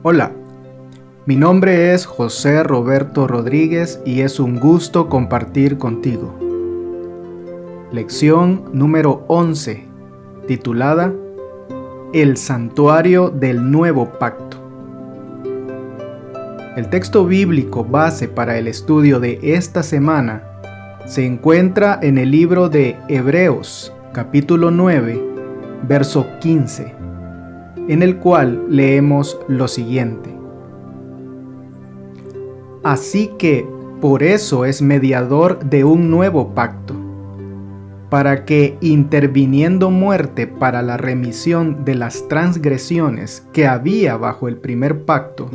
Hola, mi nombre es José Roberto Rodríguez y es un gusto compartir contigo. Lección número 11, titulada El Santuario del Nuevo Pacto. El texto bíblico base para el estudio de esta semana se encuentra en el libro de Hebreos, capítulo 9, verso 15, en el cual leemos lo siguiente. Así que por eso es mediador de un nuevo pacto, para que, interviniendo muerte para la remisión de las transgresiones que había bajo el primer pacto,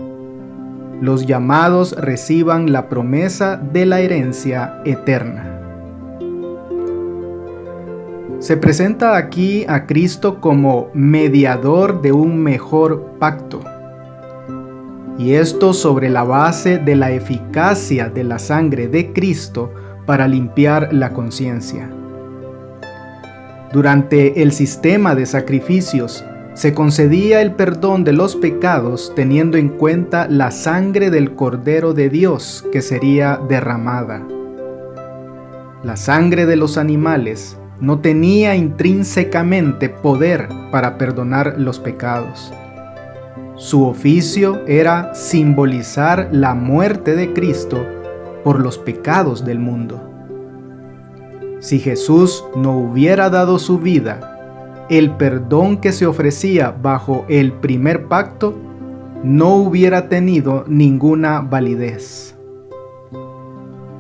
los llamados reciban la promesa de la herencia eterna. Se presenta aquí a Cristo como mediador de un mejor pacto, y esto sobre la base de la eficacia de la sangre de Cristo para limpiar la conciencia. Durante el sistema de sacrificios, se concedía el perdón de los pecados teniendo en cuenta la sangre del Cordero de Dios que sería derramada. La sangre de los animales no tenía intrínsecamente poder para perdonar los pecados. Su oficio era simbolizar la muerte de Cristo por los pecados del mundo. Si Jesús no hubiera dado su vida, el perdón que se ofrecía bajo el primer pacto no hubiera tenido ninguna validez.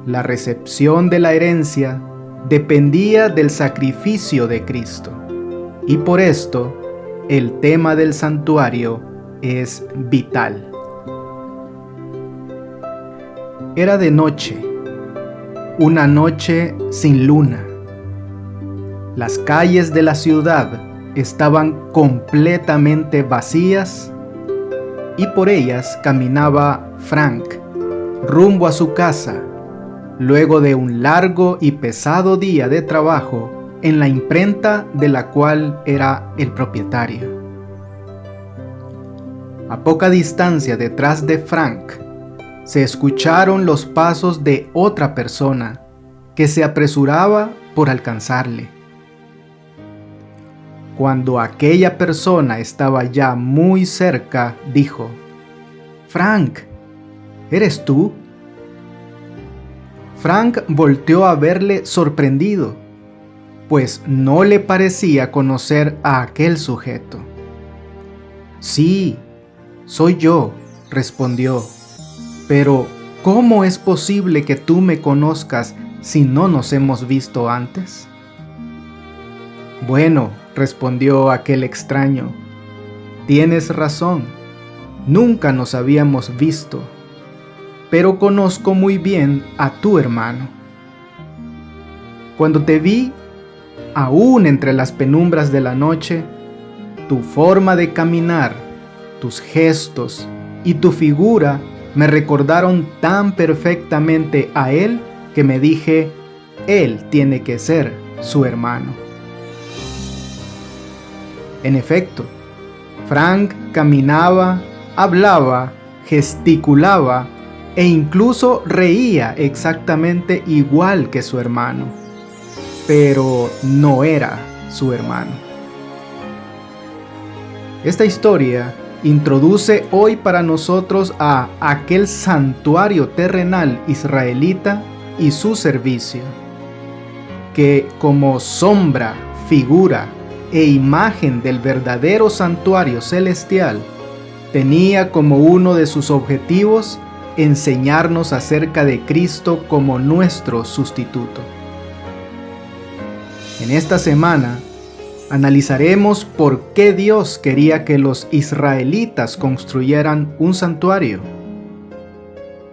La recepción de la herencia dependía del sacrificio de Cristo, y por esto el tema del santuario es vital. Era de noche, una noche sin luna. Las calles de la ciudad estaban completamente vacías y por ellas caminaba Frank rumbo a su casa, luego de un largo y pesado día de trabajo en la imprenta de la cual era el propietario. A poca distancia detrás de Frank, se escucharon los pasos de otra persona que se apresuraba por alcanzarle. Cuando aquella persona estaba ya muy cerca, dijo: «Frank, ¿eres tú?». Frank volteó a verle sorprendido, pues no le parecía conocer a aquel sujeto. «Sí, soy yo», respondió, «pero ¿cómo es posible que tú me conozcas si no nos hemos visto antes?». «Bueno», respondió aquel extraño, «tienes razón, nunca nos habíamos visto, pero conozco muy bien a tu hermano. Cuando te vi, aún entre las penumbras de la noche, tu forma de caminar, tus gestos y tu figura me recordaron tan perfectamente a él que me dije, él tiene que ser su hermano». En efecto, Frank caminaba, hablaba, gesticulaba e incluso reía exactamente igual que su hermano, pero no era su hermano. Esta historia introduce hoy para nosotros a aquel santuario terrenal israelita y su servicio, que como sombra, figura e imagen del verdadero santuario celestial, tenía como uno de sus objetivos enseñarnos acerca de Cristo como nuestro sustituto. En esta semana analizaremos por qué Dios quería que los israelitas construyeran un santuario,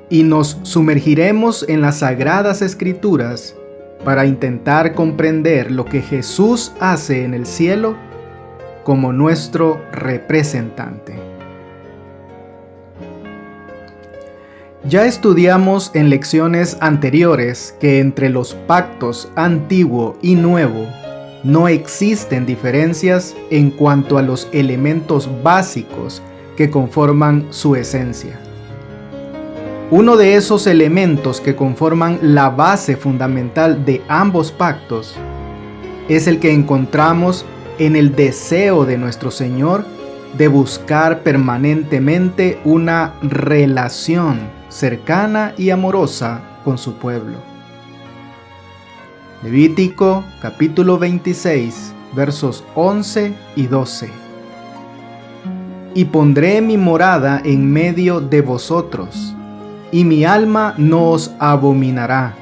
y nos sumergiremos en las Sagradas Escrituras para intentar comprender lo que Jesús hace en el cielo como nuestro representante. Ya estudiamos en lecciones anteriores que entre los pactos antiguo y nuevo no existen diferencias en cuanto a los elementos básicos que conforman su esencia. Uno de esos elementos que conforman la base fundamental de ambos pactos es el que encontramos en el deseo de nuestro Señor de buscar permanentemente una relación cercana y amorosa con su pueblo. Levítico capítulo 26, versos 11 y 12. Y pondré mi morada en medio de vosotros, y mi alma no os abominará.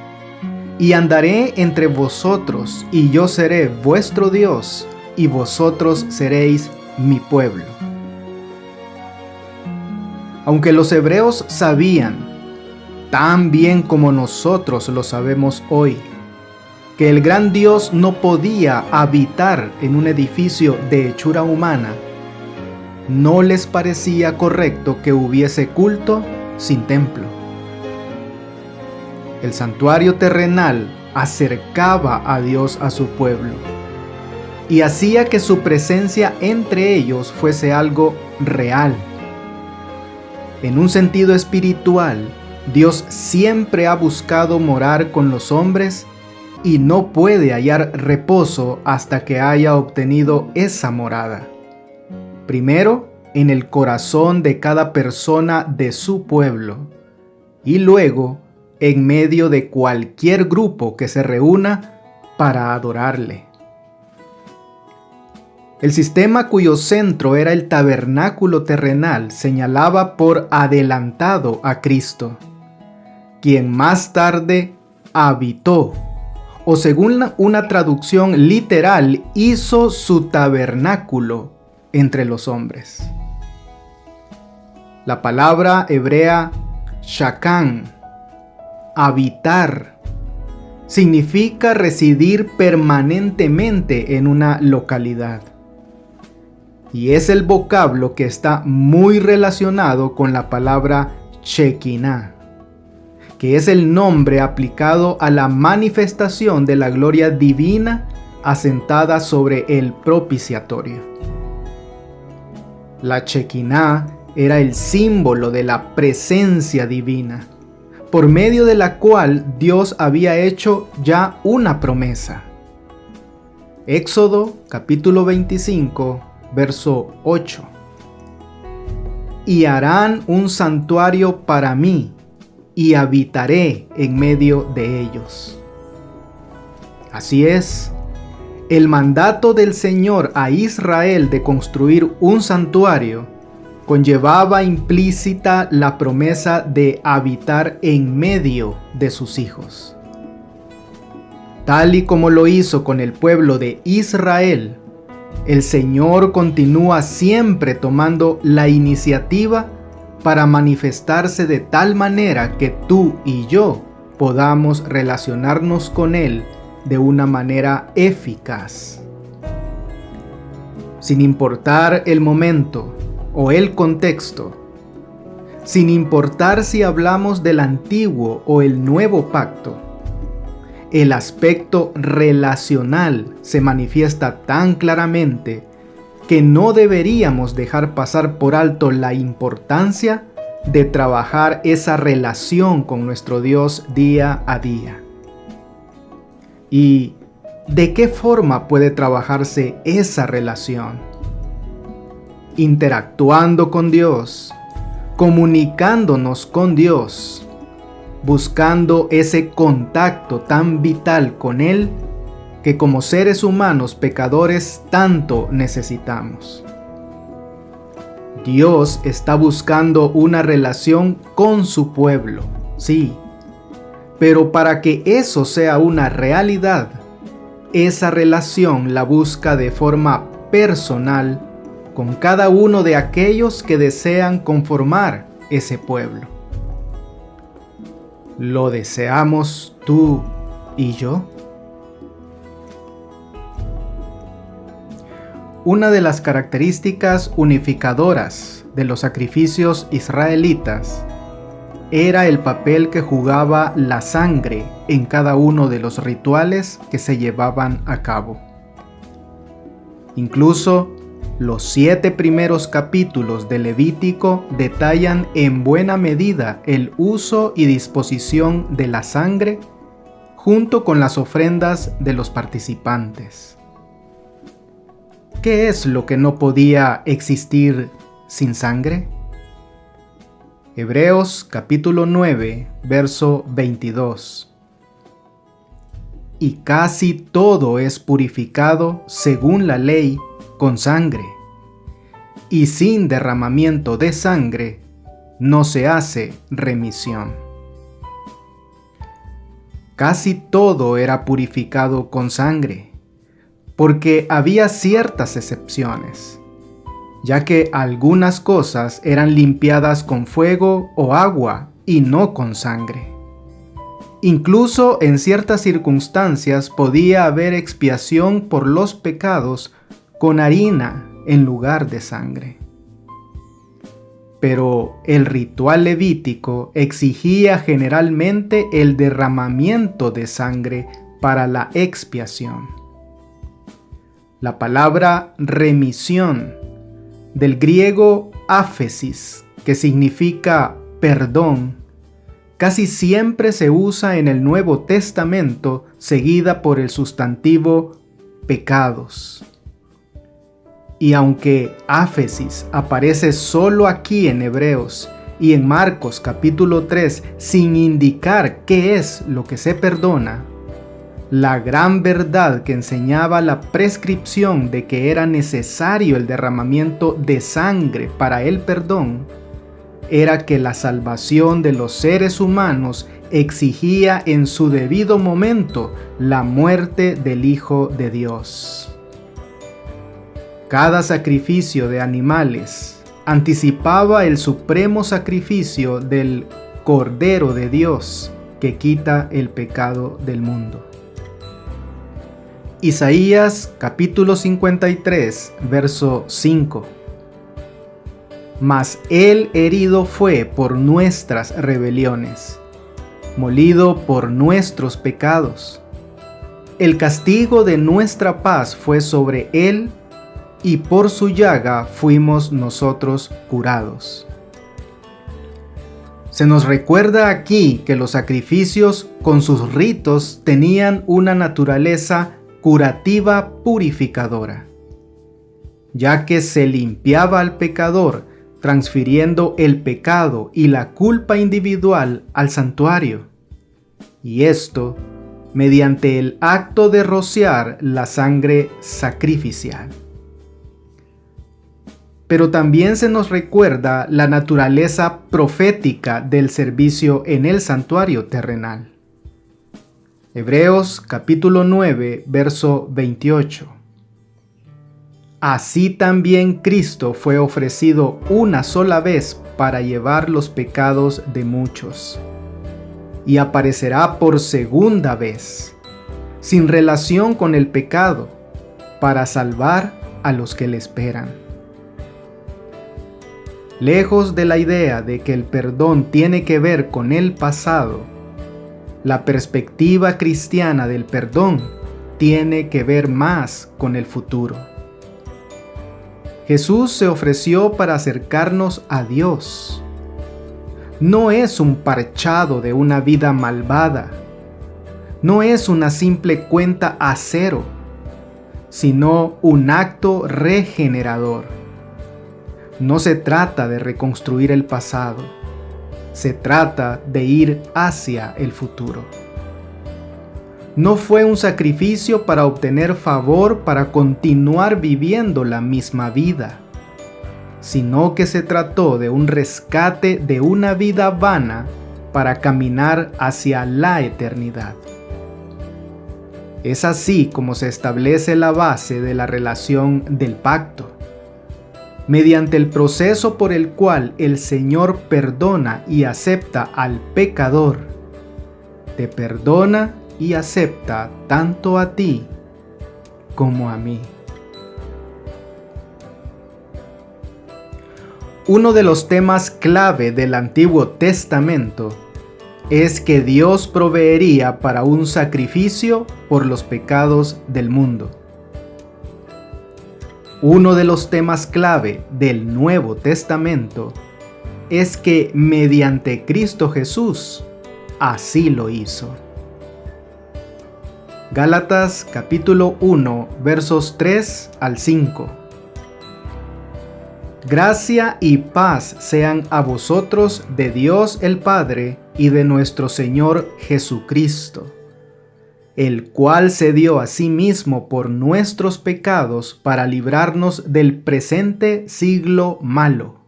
Y andaré entre vosotros, y yo seré vuestro Dios, y vosotros seréis mi pueblo. Aunque los hebreos sabían, tan bien como nosotros lo sabemos hoy, que el gran Dios no podía habitar en un edificio de hechura humana, no les parecía correcto que hubiese culto sin templo. El santuario terrenal acercaba a Dios a su pueblo y hacía que su presencia entre ellos fuese algo real. En un sentido espiritual, Dios siempre ha buscado morar con los hombres y no puede hallar reposo hasta que haya obtenido esa morada. Primero, en el corazón de cada persona de su pueblo, y luego, en medio de cualquier grupo que se reúna para adorarle. El sistema cuyo centro era el tabernáculo terrenal señalaba por adelantado a Cristo, quien más tarde habitó, o según una traducción literal, hizo su tabernáculo entre los hombres. La palabra hebrea shakán, habitar, significa residir permanentemente en una localidad. Y es el vocablo que está muy relacionado con la palabra Shekinah, que es el nombre aplicado a la manifestación de la gloria divina asentada sobre el propiciatorio. La Shekinah era el símbolo de la presencia divina, por medio de la cual Dios había hecho ya una promesa. Éxodo capítulo 25, verso 8. Y harán un santuario para mí, y habitaré en medio de ellos. Así es, el mandato del Señor a Israel de construir un santuario conllevaba implícita la promesa de habitar en medio de sus hijos. Tal y como lo hizo con el pueblo de Israel, el Señor continúa siempre tomando la iniciativa para manifestarse de tal manera que tú y yo podamos relacionarnos con Él de una manera eficaz. Sin importar el momento o el contexto, sin importar si hablamos del antiguo o el nuevo pacto, el aspecto relacional se manifiesta tan claramente que no deberíamos dejar pasar por alto la importancia de trabajar esa relación con nuestro Dios día a día. ¿Y de qué forma puede trabajarse esa relación? Interactuando con Dios, comunicándonos con Dios, buscando ese contacto tan vital con Él que como seres humanos pecadores tanto necesitamos. Dios está buscando una relación con su pueblo, sí, pero para que eso sea una realidad, esa relación la busca de forma personal con cada uno de aquellos que desean conformar ese pueblo. ¿Lo deseamos tú y yo? Una de las características unificadoras de los sacrificios israelitas era el papel que jugaba la sangre en cada uno de los rituales que se llevaban a cabo. Incluso Los 7 primeros capítulos de Levítico detallan en buena medida el uso y disposición de la sangre junto con las ofrendas de los participantes. ¿Qué es lo que no podía existir sin sangre? Hebreos capítulo 9, verso 22. Y casi todo es purificado según la ley con sangre, y sin derramamiento de sangre no se hace remisión. Casi todo era purificado con sangre, porque había ciertas excepciones, ya que algunas cosas eran limpiadas con fuego o agua y no con sangre. Incluso en ciertas circunstancias podía haber expiación por los pecados con harina en lugar de sangre. Pero el ritual levítico exigía generalmente el derramamiento de sangre para la expiación. La palabra remisión, del griego áfesis, que significa perdón, casi siempre se usa en el Nuevo Testamento seguida por el sustantivo pecados. Y aunque áfesis aparece solo aquí en Hebreos y en Marcos capítulo 3 sin indicar qué es lo que se perdona, la gran verdad que enseñaba la prescripción de que era necesario el derramamiento de sangre para el perdón, era que la salvación de los seres humanos exigía en su debido momento la muerte del Hijo de Dios. Cada sacrificio de animales anticipaba el supremo sacrificio del Cordero de Dios que quita el pecado del mundo. Isaías capítulo 53, verso 5. Mas él herido fue por nuestras rebeliones, molido por nuestros pecados. El castigo de nuestra paz fue sobre él, y por su llaga fuimos nosotros curados. Se nos recuerda aquí que los sacrificios con sus ritos tenían una naturaleza curativa purificadora, ya que se limpiaba al pecador transfiriendo el pecado y la culpa individual al santuario, y esto mediante el acto de rociar la sangre sacrificial. Pero también se nos recuerda la naturaleza profética del servicio en el santuario terrenal. Hebreos capítulo 9, verso 28. Así también Cristo fue ofrecido una sola vez para llevar los pecados de muchos, y aparecerá por segunda vez, sin relación con el pecado, para salvar a los que le esperan. Lejos de la idea de que el perdón tiene que ver con el pasado, la perspectiva cristiana del perdón tiene que ver más con el futuro. Jesús se ofreció para acercarnos a Dios. No es un parchado de una vida malvada, no es una simple cuenta a cero, sino un acto regenerador. No se trata de reconstruir el pasado, se trata de ir hacia el futuro. No fue un sacrificio para obtener favor para continuar viviendo la misma vida, sino que se trató de un rescate de una vida vana para caminar hacia la eternidad. Es así como se establece la base de la relación del pacto, mediante el proceso por el cual el Señor perdona y acepta al pecador. Te perdona y acepta tanto a ti como a mí. Uno de los temas clave del Antiguo Testamento es que Dios proveería para un sacrificio por los pecados del mundo. Uno de los temas clave del Nuevo Testamento es que mediante Cristo Jesús así lo hizo. Gálatas capítulo 1 versos 3 al 5. Gracia y paz sean a vosotros de Dios el Padre y de nuestro Señor Jesucristo, el cual se dio a sí mismo por nuestros pecados para librarnos del presente siglo malo,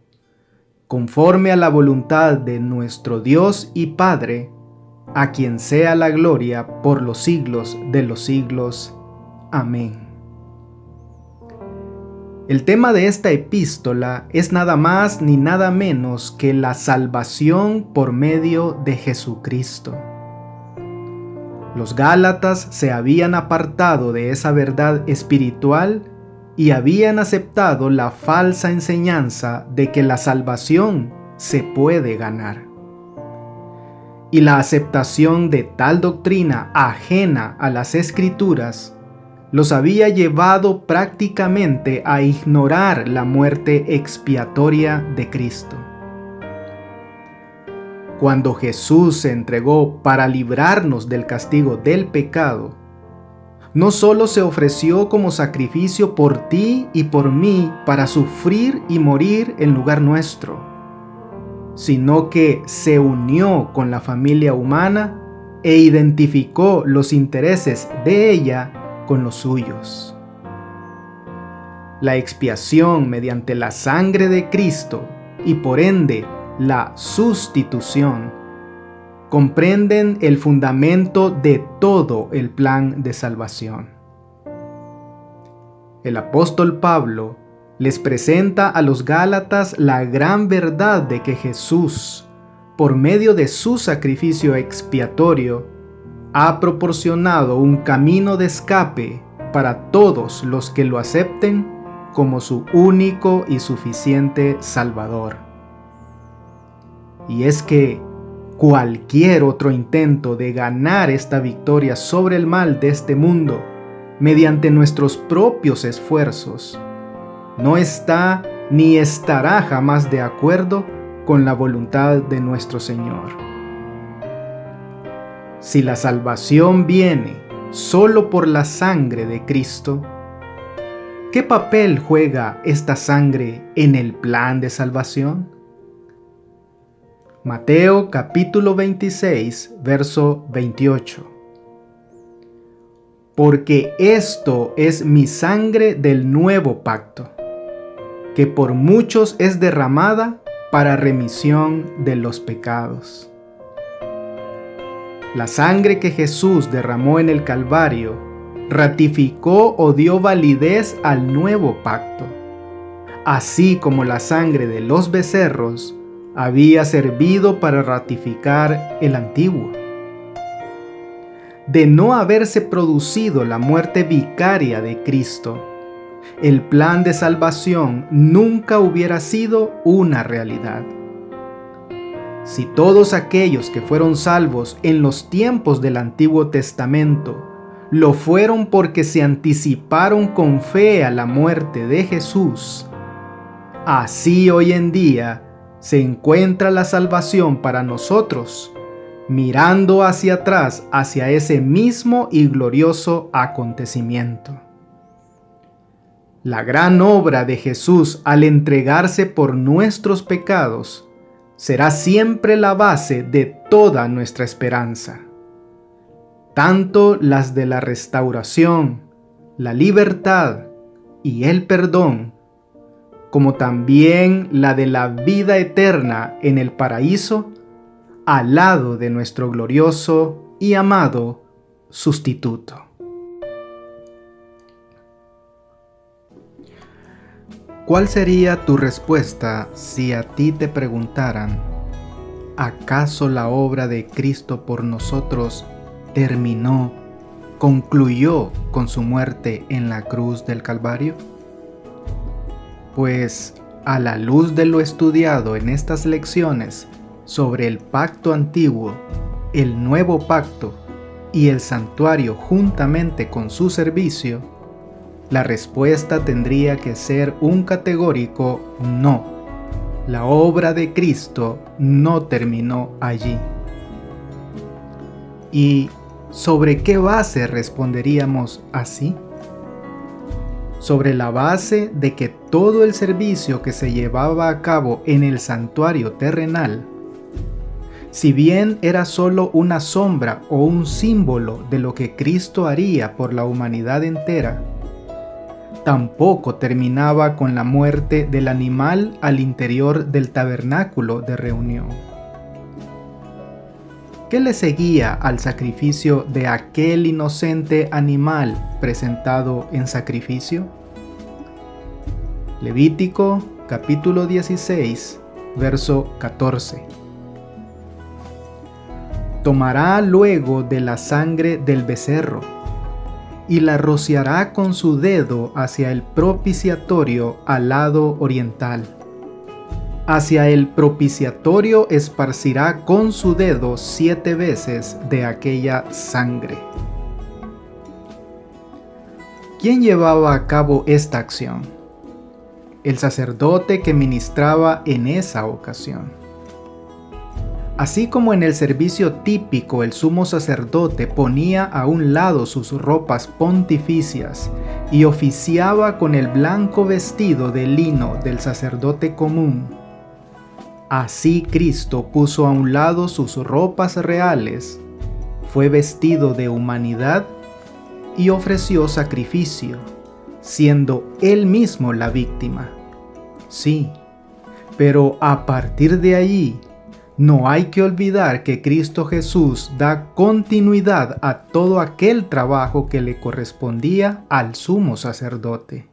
conforme a la voluntad de nuestro Dios y Padre, a quien sea la gloria por los siglos de los siglos. Amén. El tema de esta epístola es nada más ni nada menos que la salvación por medio de Jesucristo. Los Gálatas se habían apartado de esa verdad espiritual y habían aceptado la falsa enseñanza de que la salvación se puede ganar. Y la aceptación de tal doctrina ajena a las Escrituras los había llevado prácticamente a ignorar la muerte expiatoria de Cristo. Cuando Jesús se entregó para librarnos del castigo del pecado, no solo se ofreció como sacrificio por ti y por mí para sufrir y morir en lugar nuestro, sino que se unió con la familia humana e identificó los intereses de ella con los suyos. La expiación mediante la sangre de Cristo y por ende la sustitución comprenden el fundamento de todo el plan de salvación. El apóstol Pablo les presenta a los Gálatas la gran verdad de que Jesús, por medio de su sacrificio expiatorio, ha proporcionado un camino de escape para todos los que lo acepten como su único y suficiente Salvador. Y es que cualquier otro intento de ganar esta victoria sobre el mal de este mundo mediante nuestros propios esfuerzos no está ni estará jamás de acuerdo con la voluntad de nuestro Señor. Si la salvación viene solo por la sangre de Cristo, ¿qué papel juega esta sangre en el plan de salvación? Mateo capítulo 26, verso 28. Porque esto es mi sangre del nuevo pacto, que por muchos es derramada para remisión de los pecados. La sangre que Jesús derramó en el Calvario ratificó o dio validez al nuevo pacto, así como la sangre de los becerros había servido para ratificar el antiguo. De no haberse producido la muerte vicaria de Cristo, el plan de salvación nunca hubiera sido una realidad. Si todos aquellos que fueron salvos en los tiempos del Antiguo Testamento lo fueron porque se anticiparon con fe a la muerte de Jesús, así hoy en día se encuentra la salvación para nosotros, mirando hacia atrás, hacia ese mismo y glorioso acontecimiento. La gran obra de Jesús al entregarse por nuestros pecados será siempre la base de toda nuestra esperanza, tanto las de la restauración, la libertad y el perdón, como también la de la vida eterna en el paraíso, al lado de nuestro glorioso y amado sustituto. ¿Cuál sería tu respuesta si a ti te preguntaran, ¿acaso la obra de Cristo por nosotros concluyó con su muerte en la cruz del Calvario? Pues, a la luz de lo estudiado en estas lecciones sobre el pacto antiguo, el nuevo pacto y el santuario juntamente con su servicio, La respuesta tendría que ser un categórico no. La obra de Cristo no terminó allí. ¿Y sobre qué base responderíamos así? Sobre la base de que todo el servicio que se llevaba a cabo en el santuario terrenal, si bien era solo una sombra o un símbolo de lo que Cristo haría por la humanidad entera, tampoco terminaba con la muerte del animal al interior del tabernáculo de reunión. ¿Qué le seguía al sacrificio de aquel inocente animal presentado en sacrificio? Levítico capítulo 16, verso 14. Tomará luego de la sangre del becerro y la rociará con su dedo hacia el propiciatorio al lado oriental. Hacia el propiciatorio esparcirá con su dedo 7 veces de aquella sangre. ¿Quién llevaba a cabo esta acción? El sacerdote que ministraba en esa ocasión. Así como en el servicio típico el sumo sacerdote ponía a un lado sus ropas pontificias y oficiaba con el blanco vestido de lino del sacerdote común, así Cristo puso a un lado sus ropas reales, fue vestido de humanidad y ofreció sacrificio, siendo Él mismo la víctima. Sí, pero a partir de allí, no hay que olvidar que Cristo Jesús da continuidad a todo aquel trabajo que le correspondía al sumo sacerdote,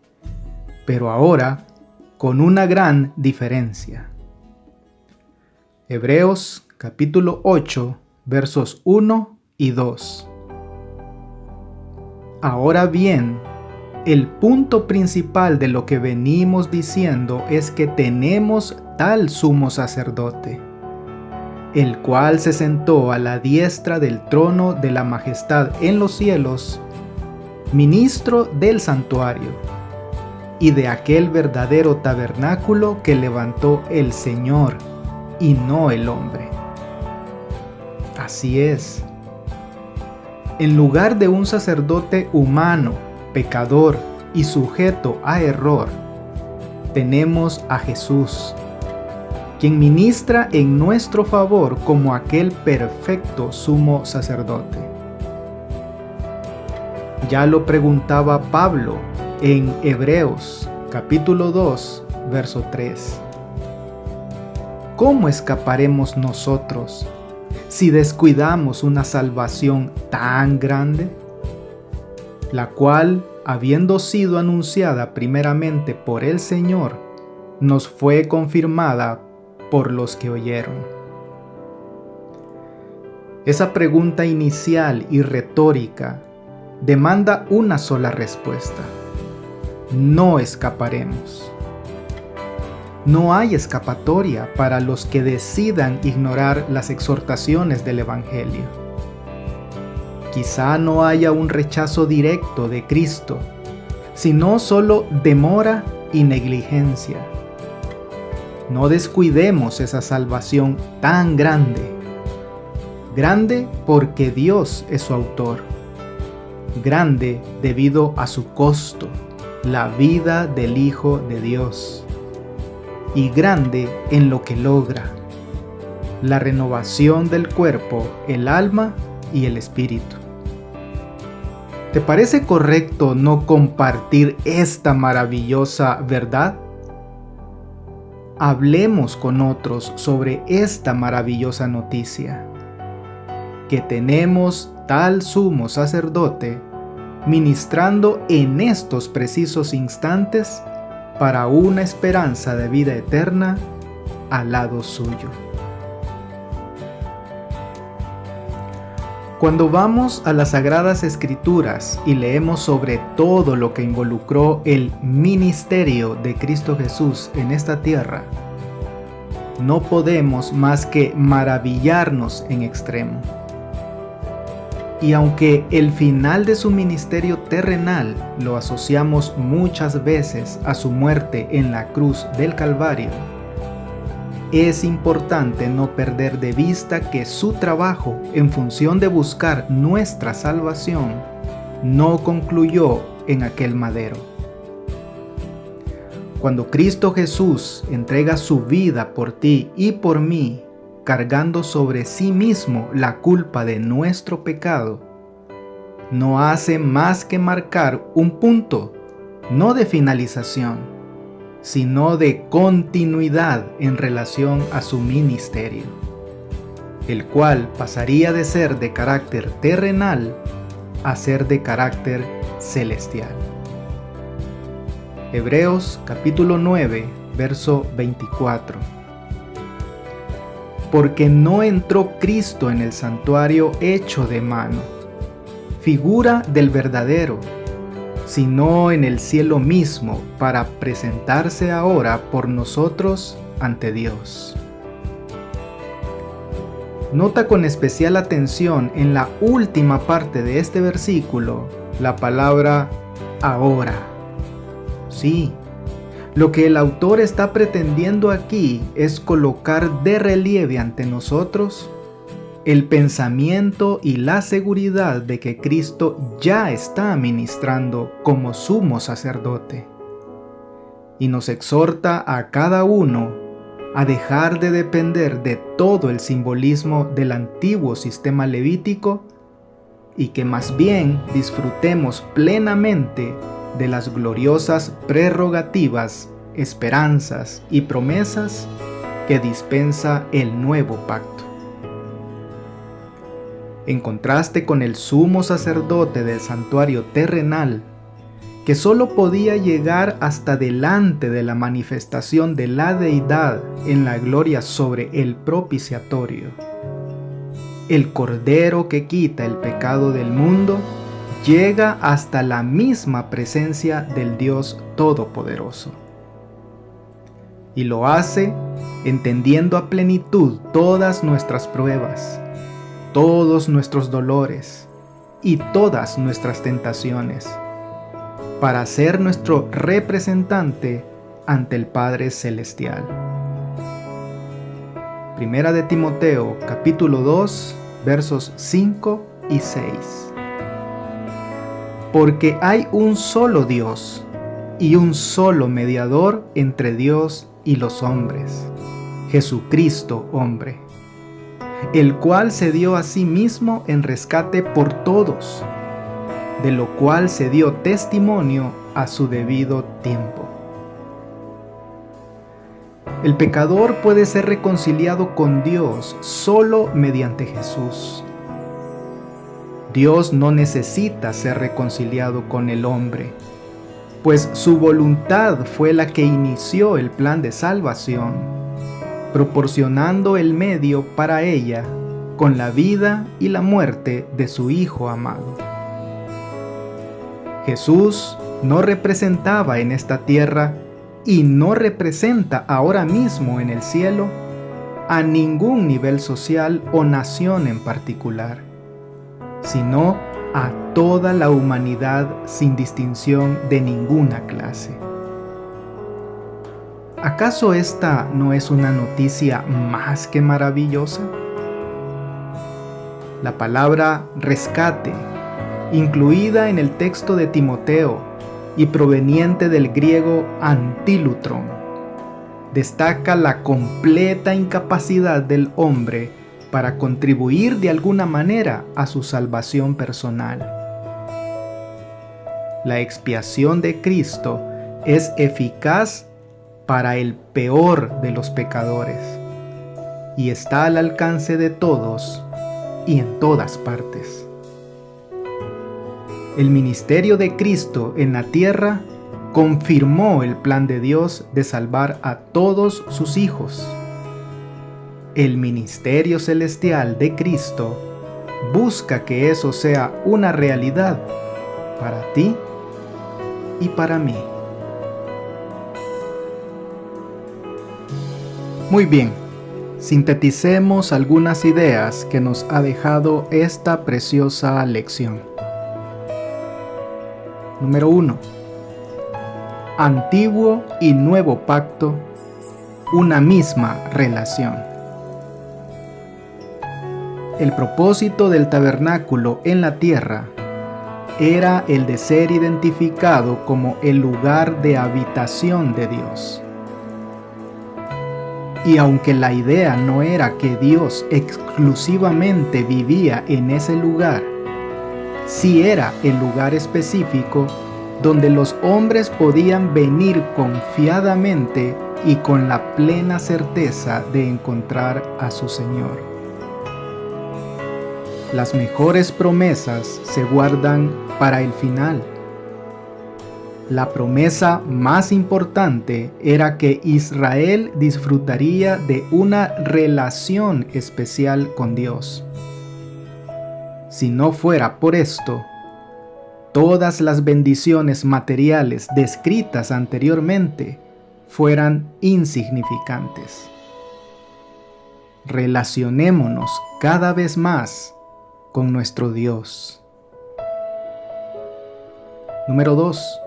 pero ahora con una gran diferencia. Hebreos capítulo 8, versos 1 y 2. Ahora bien, el punto principal de lo que venimos diciendo es que tenemos tal sumo sacerdote, el cual se sentó a la diestra del trono de la majestad en los cielos, ministro del santuario y de aquel verdadero tabernáculo que levantó el Señor y no el hombre. Así es. En lugar de un sacerdote humano, pecador y sujeto a error, tenemos a Jesús, quien ministra en nuestro favor como aquel perfecto sumo sacerdote. Ya lo preguntaba Pablo en Hebreos capítulo 2, verso 3. ¿Cómo escaparemos nosotros si descuidamos una salvación tan grande, la cual, habiendo sido anunciada primeramente por el Señor, nos fue confirmada por los que oyeron? Esa pregunta inicial y retórica demanda una sola respuesta: no escaparemos. No hay escapatoria para los que decidan ignorar las exhortaciones del Evangelio. Quizá no haya un rechazo directo de Cristo, sino solo demora y negligencia. No descuidemos esa salvación tan grande. Grande porque Dios es su autor. Grande debido a su costo, la vida del Hijo de Dios. Y grande en lo que logra, la renovación del cuerpo, el alma y el espíritu. ¿Te parece correcto no compartir esta maravillosa verdad? Hablemos con otros sobre esta maravillosa noticia, que tenemos tal sumo sacerdote ministrando en estos precisos instantes para una esperanza de vida eterna al lado suyo. Cuando vamos a las Sagradas Escrituras y leemos sobre todo lo que involucró el ministerio de Cristo Jesús en esta tierra, no podemos más que maravillarnos en extremo. Y aunque el final de su ministerio terrenal lo asociamos muchas veces a su muerte en la cruz del Calvario, es importante no perder de vista que su trabajo en función de buscar nuestra salvación no concluyó en aquel madero. Cuando Cristo Jesús entrega su vida por ti y por mí, cargando sobre sí mismo la culpa de nuestro pecado, no hace más que marcar un punto, no de finalización, sino de continuidad en relación a su ministerio, el cual pasaría de ser de carácter terrenal a ser de carácter celestial. Hebreos capítulo 9, verso 24. Porque no entró Cristo en el santuario hecho de mano, figura del verdadero, sino en el cielo mismo, para presentarse ahora por nosotros ante Dios. Nota con especial atención en la última parte de este versículo la palabra ahora. Sí, lo que el autor está pretendiendo aquí es colocar de relieve ante nosotros el pensamiento y la seguridad de que Cristo ya está ministrando como sumo sacerdote, y nos exhorta a cada uno a dejar de depender de todo el simbolismo del antiguo sistema levítico y que más bien disfrutemos plenamente de las gloriosas prerrogativas, esperanzas y promesas que dispensa el nuevo pacto. En contraste con el sumo sacerdote del santuario terrenal, que solo podía llegar hasta delante de la manifestación de la deidad en la gloria sobre el propiciatorio, el Cordero que quita el pecado del mundo llega hasta la misma presencia del Dios Todopoderoso. Y lo hace entendiendo a plenitud todas nuestras pruebas, todos nuestros dolores y todas nuestras tentaciones, para ser nuestro representante ante el Padre Celestial. Primera de Timoteo, capítulo 2, versos 5 y 6. Porque hay un solo Dios y un solo mediador entre Dios y los hombres, Jesucristo hombre, el cual se dio a sí mismo en rescate por todos, de lo cual se dio testimonio a su debido tiempo. El pecador puede ser reconciliado con Dios solo mediante Jesús. Dios no necesita ser reconciliado con el hombre, pues su voluntad fue la que inició el plan de salvación, proporcionando el medio para ella con la vida y la muerte de su Hijo amado. Jesús no representaba en esta tierra y no representa ahora mismo en el cielo a ningún nivel social o nación en particular, sino a toda la humanidad sin distinción de ninguna clase. ¿Acaso esta no es una noticia más que maravillosa? La palabra rescate, incluida en el texto de Timoteo y proveniente del griego antilutron, destaca la completa incapacidad del hombre para contribuir de alguna manera a su salvación personal. La expiación de Cristo es eficaz para el peor de los pecadores y está al alcance de todos y en todas partes. El ministerio de Cristo en la tierra confirmó el plan de Dios de salvar a todos sus hijos. El ministerio celestial de Cristo busca que eso sea una realidad para ti y para mí. Muy bien, Sinteticemos algunas ideas que nos ha dejado esta preciosa lección. Número 1. Antiguo y nuevo pacto, una misma relación. El propósito del tabernáculo en la tierra era el de ser identificado como el lugar de habitación de Dios. Y aunque la idea no era que Dios exclusivamente vivía en ese lugar, sí era el lugar específico donde los hombres podían venir confiadamente y con la plena certeza de encontrar a su Señor. Las mejores promesas se guardan para el final. La promesa más importante era que Israel disfrutaría de una relación especial con Dios. Si no fuera por esto, todas las bendiciones materiales descritas anteriormente fueran insignificantes. Relacionémonos cada vez más con nuestro Dios. Número 2.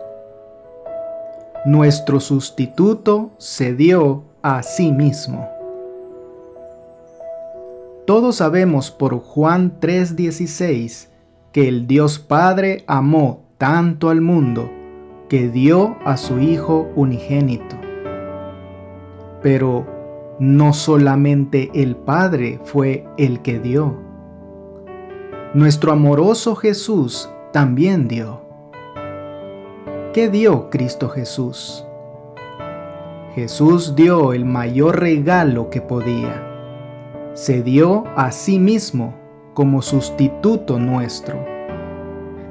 Nuestro sustituto se dio a sí mismo. Todos sabemos por Juan 3:16 que el Dios Padre amó tanto al mundo que dio a su Hijo unigénito. Pero no solamente el Padre fue el que dio. Nuestro amoroso Jesús también dio. ¿Qué dio Cristo Jesús? Jesús dio el mayor regalo que podía. Se dio a sí mismo como sustituto nuestro,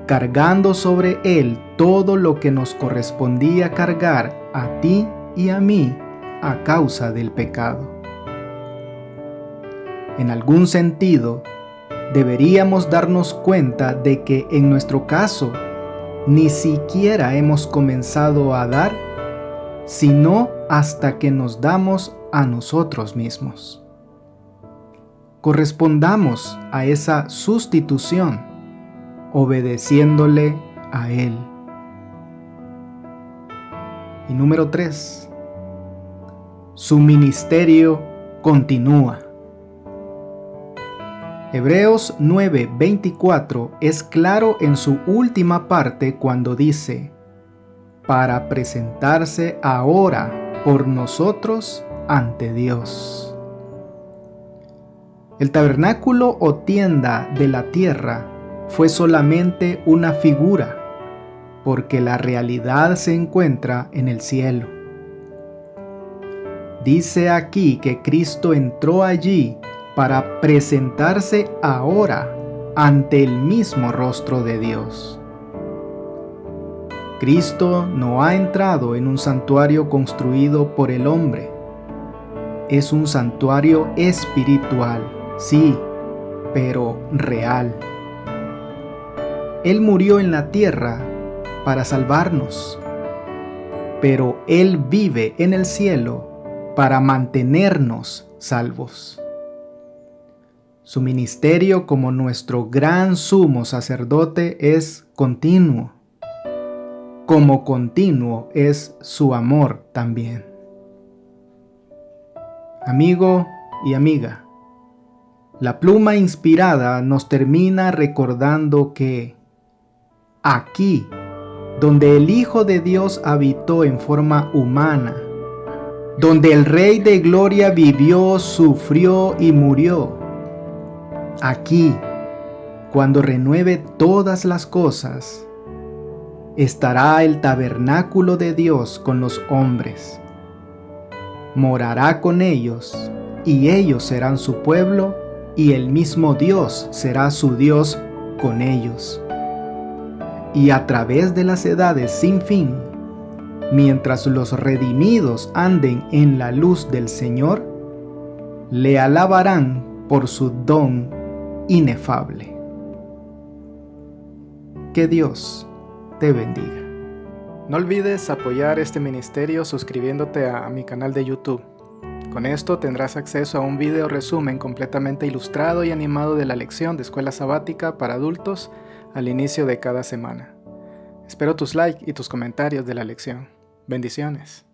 cargando sobre él todo lo que nos correspondía cargar a ti y a mí a causa del pecado. En algún sentido, deberíamos darnos cuenta de que en nuestro caso, ni siquiera hemos comenzado a dar, sino hasta que nos damos a nosotros mismos. Correspondamos a esa sustitución, obedeciéndole a Él. Y número 3. Su ministerio continúa. Hebreos 9:24 es claro en su última parte cuando dice: para presentarse ahora por nosotros ante Dios. El tabernáculo o tienda de la tierra fue solamente una figura, porque la realidad se encuentra en el cielo. Dice aquí que Cristo entró allí para presentarse ahora ante el mismo rostro de Dios. Cristo no ha entrado en un santuario construido por el hombre. Es un santuario espiritual, sí, pero real. Él murió en la tierra para salvarnos, pero Él vive en el cielo para mantenernos salvos. Su ministerio como nuestro gran sumo sacerdote es continuo. Como continuo es su amor también. Amigo y amiga, la pluma inspirada nos termina recordando que aquí, donde el Hijo de Dios habitó en forma humana, donde el Rey de Gloria vivió, sufrió y murió, aquí, cuando renueve todas las cosas, estará el tabernáculo de Dios con los hombres. Morará con ellos, y ellos serán su pueblo, y el mismo Dios será su Dios con ellos. Y a través de las edades sin fin, mientras los redimidos anden en la luz del Señor, le alabarán por su don inefable. Que Dios te bendiga. No olvides apoyar este ministerio suscribiéndote a mi canal de YouTube. Con esto tendrás acceso a un video resumen completamente ilustrado y animado de la lección de escuela sabática para adultos al inicio de cada semana. Espero tus likes y tus comentarios de la lección. Bendiciones.